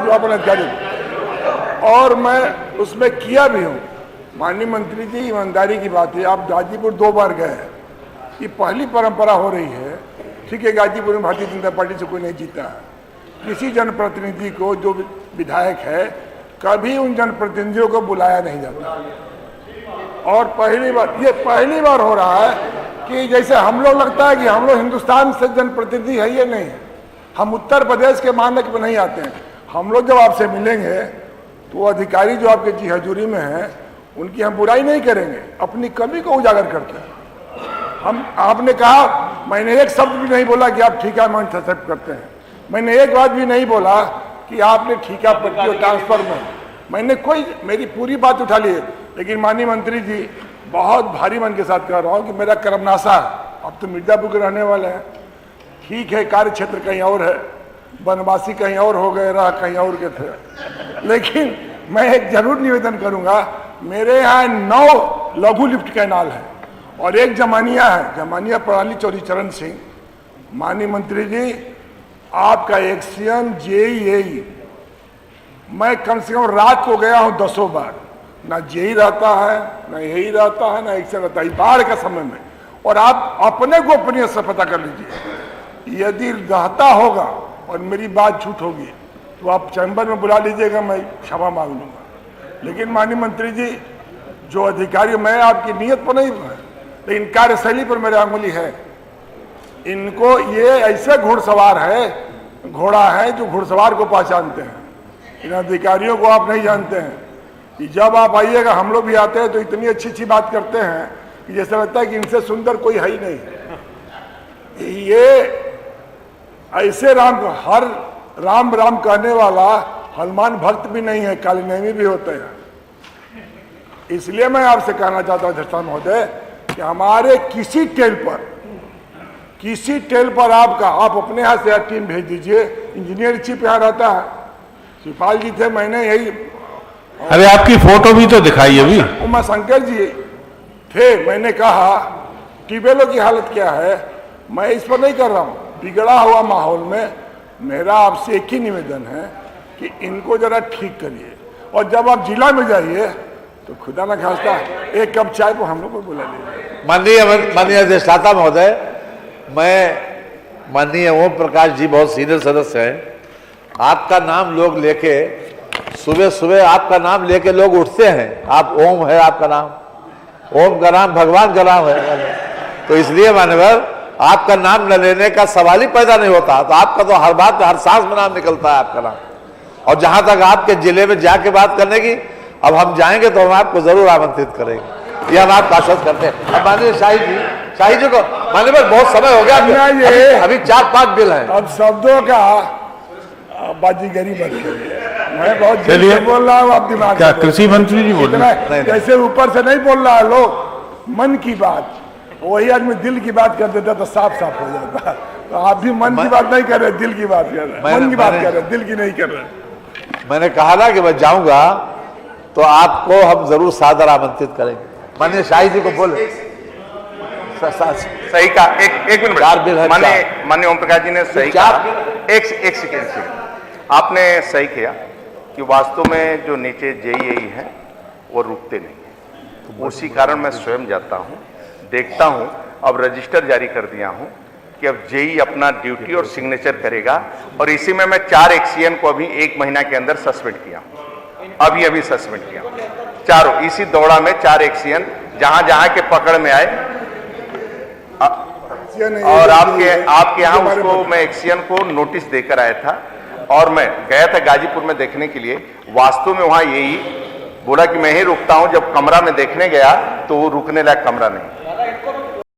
जो अपने अधिकारी, और मैं उसमें किया भी हूँ। माननीय मंत्री जी, ईमानदारी की बात है, आप गाजीपुर 2 बार गए हैं, ये पहली परंपरा हो रही है। ठीक है, गाजीपुर में भारतीय जनता पार्टी से कोई नहीं जीता है, किसी जनप्रतिनिधि को जो विधायक है कभी उन जनप्रतिनिधियों को बुलाया नहीं जाता। और ये पहली बार हो रहा है कि जैसे हम लोग लगता है कि हम लोग हिंदुस्तान से जनप्रतिनिधि है, ये नहीं है। हम उत्तर प्रदेश के मानक में नहीं आते हैं। हम लोग जब आपसे मिलेंगे तो वो अधिकारी जो आपके जी हजूरी में है उनकी हम बुराई नहीं करेंगे, अपनी कमी को उजागर करते हैं। आपने कहा, मैंने एक शब्द भी नहीं बोला कि आप ठेका में इंटरसेप्ट करते हैं, मैंने एक बात भी नहीं बोला कि आपने ठेका पट्टी और ट्रांसफर में, मैंने मेरी पूरी बात उठा ली है। लेकिन माननीय मंत्री जी, बहुत भारी मन के साथ कह रहा हूँ कि मेरा कर्मनाशा है, अब तो मिर्जापुर के रहने वाले हैं, ठीक है कार्य क्षेत्र कहीं और है, वनवासी कहीं और हो गए, राह कहीं और के थे। लेकिन मैं एक जरूर निवेदन करूंगा, मेरे यहाँ 9 लघु लिफ्ट कैनाल है और एक जमानिया है, जमानिया प्रणाली चौधरी चरण सिंह। माननीय मंत्री जी, आपका एक्शन जेई, मैं कम से कम रात को गया हूं 10 बार, ना जेई रहता है, ना यही रहता है, ना एक्शन रहता है बाढ़ का समय में। और आप अपने गोपनीय से पता कर लीजिए, यदि रहता होगा और मेरी बात झूठ होगी तो आप चैम्बर में बुला लीजिएगा, मैं क्षमा मांग लूंगा। लेकिन माननीय मंत्री जी, जो अधिकारी, मैं आपकी नीयत पर नहीं, लेकिन कार्यशैली पर मेरी अंगुली है। इनको ये ऐसे घुड़सवार है, घोड़ा है जो घुड़सवार को पहचानते हैं, इन अधिकारियों को आप नहीं जानते हैं कि जब आप आइएगा, हम लोग भी आते हैं तो इतनी अच्छी अच्छी बात करते हैं कि जैसा लगता है कि इनसे सुंदर कोई है ही नहीं। ये ऐसे हर राम राम कहने वाला हनुमान भक्त भी नहीं है, कालीनेमी भी होते हैं। इसलिए मैं आपसे कहना चाहता हूं अध्यक्ष महोदय कि हमारे किसी टेल पर आप अपने यहाँ से टीम भेज दीजिए। इंजीनियर चीफ यहाँ रहता है, शिवपाल जी थे, मैंने यही, अरे आपकी फोटो भी तो दिखाई अभी, उमा शंकर जी थे। मैंने कहा ट्यूबवेलों की हालत क्या है, मैं इस पर नहीं कर रहा हूँ। बिगड़ा हुआ माहौल में मेरा आपसे एक ही निवेदन है कि इनको जरा ठीक करिए, और जब आप जिला में जाइए तो खुदा न खास्ता एक कप चाय को हम लोग को बुला लीजिए। माननीय अधिष्ठाता महोदय, मैं माननीय ओम प्रकाश जी बहुत सीनियर सदस्य हैं, आपका नाम लोग लेके सुबह सुबह आपका नाम लेके लोग उठते हैं। आप ओम है, आपका नाम ओम का नाम भगवान का नाम है, तो इसलिए मान्यवर आपका नाम न लेने का सवाल ही पैदा नहीं होता। तो आपका तो हर बात हर सांस में नाम निकलता है आपका नाम। और जहां तक आपके जिले में जाके बात करने की, अब हम जाएंगे तो हम आपको जरूर आमंत्रित करेंगे, ये हम आपको आश्वस्त करते हैं। अब माननीय शाही जी को मान्यवर बहुत समय हो गया, अभी 4-5 बिल हैं। अब शब्दों का बाजीगरी मत करिए, मैं बहुत जल्दी बोल रहा हूँ, आप दिमाग क्या कृषि मंत्री जी बोल रहे हैं? जैसे ऊपर से नहीं बोल रहा है लोग, मन की बात, वही आदमी दिल की बात कर देता तो साफ साफ हो जाता। तो आप भी मन की बात नहीं कर रहे, दिल की बात कर रहे, मन की बात कर रहे, दिल की नहीं कर रहे। मैंने कहा ना कि मैं जाऊंगा तो आपको हम जरूर सादर आमंत्रित करेंगे। माननीय शाही जी को बोले, सही कहा, एक मिनट, माननीय ओम प्रकाश जी ने सही कहा। एक सेकेंड से आपने सही किया कि वास्तव में जो नीचे जेईई है वो रुकते नहीं, उसी कारण मैं स्वयं जाता हूं, देखता हूं। अब रजिस्टर जारी कर दिया हूं कि अब जेई अपना ड्यूटी और सिग्नेचर करेगा, और इसी में मैं 4 एक्सीएन को अभी 1 महीना के अंदर सस्पेंड किया, अभी सस्पेंड किया चारों, इसी दौड़ा में 4 एक्सीएन जहां जहां के पकड़ में आए। और आपके यहाँ उसको मैं एक्सीएन को नोटिस देकर आया था, और मैं गया था गाजीपुर में देखने के लिए। वास्तव में वहां यही बोला कि मैं ही रुकता हूं, जब कमरा में देखने गया तो वो रुकने लायक कमरा नहीं।